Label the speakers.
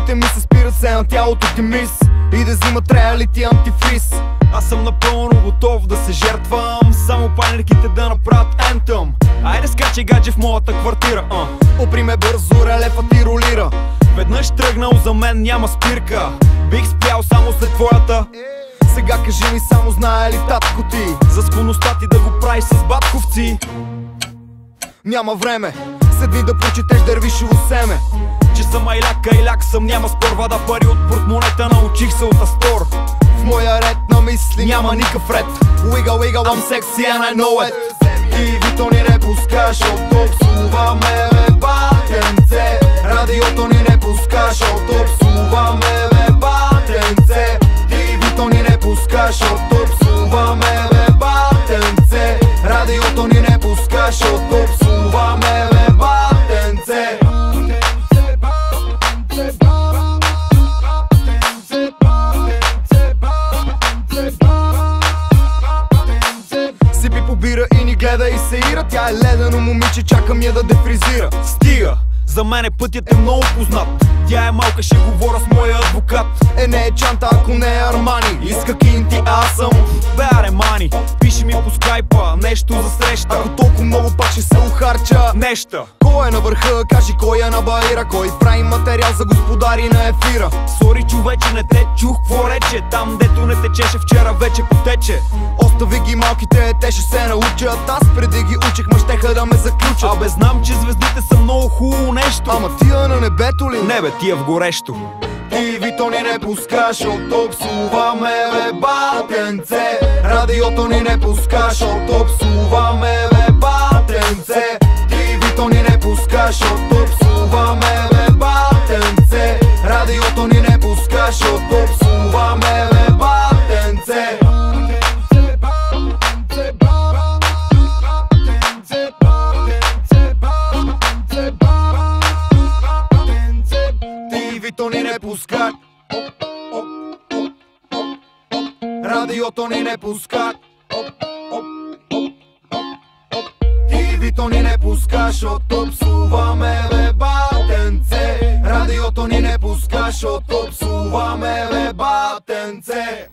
Speaker 1: Мислите ми се спират се на тялото ти мис и да взима трябва ли ти антифриз.
Speaker 2: Аз съм напълно готов да се жертвам, само панерките да направят ентъм. Айде скачай гадже в моята квартира.
Speaker 1: Опри ме бързо, релефа ти ролира.
Speaker 2: Веднъж тръгнал, за мен няма спирка. Бих спял само след твоята.
Speaker 1: Сега кажи ми, само знае ли татко ти
Speaker 2: за склонността ти да го правиш с батковци?
Speaker 1: Няма време, седни да прочетеш дървишево семе.
Speaker 2: Че съм айляк съм, няма спор. Вада пари от портмонета, научих се от Астор.
Speaker 1: В моя ред на мисли няма никакъв ред. Wiggle, wiggle, I'm sexy and I know it. Ти вито ни не пускаш, отопсуваме бе батенце. Радиото ни не пускаш, отопсуваме бе батенце. Ти вито ни не пускаш, отопсуваме бе батенце. Радиото ни не пускаш, отопсуваме бе батенце. Сипи побира и ни гледа и се ира. Тя е ледено момиче, чакам я да дефризира.
Speaker 2: Стига, за мен пътят е много познат. Тя е малка, ще говоря с моя адвокат.
Speaker 1: Не е чанта, ако не е Армани. Иска кинти, аз съм
Speaker 2: Бе, мани, пиши ми по скайпа нещо за среща.
Speaker 1: Ако толкова много пак ще се ухарча
Speaker 2: неща.
Speaker 1: Кой е на върха, кажи кой е на баира. Кой прави материал за господари на ефира.
Speaker 2: Сори човече, не те чух, какво рече. Там дето не течеше, вчера вече потече.
Speaker 1: Остави ги малките, те ще се научат. Аз преди ги учих, ма щеха да ме заключат.
Speaker 2: Абе знам, че звездите са много хубаво нещо.
Speaker 1: Ама тия на небето ли?
Speaker 2: Не бе, тия в горещо.
Speaker 1: Ти вито ни не пускаш, отопсуваме бе батенце. Радиото ни не пускаш, отопсуваме бе батенце. Ти вито ни не пускаш, отопсуваме бе батенце. Радиото ни не пускаш, отопсуваме бе батенце. Ти вито ни не пускаш, радиото ни не пускаш. Ти вито ни не пускаш, отопсуваме бе батенце. Радиото ни не пускаш, отопсуваме бе батенце.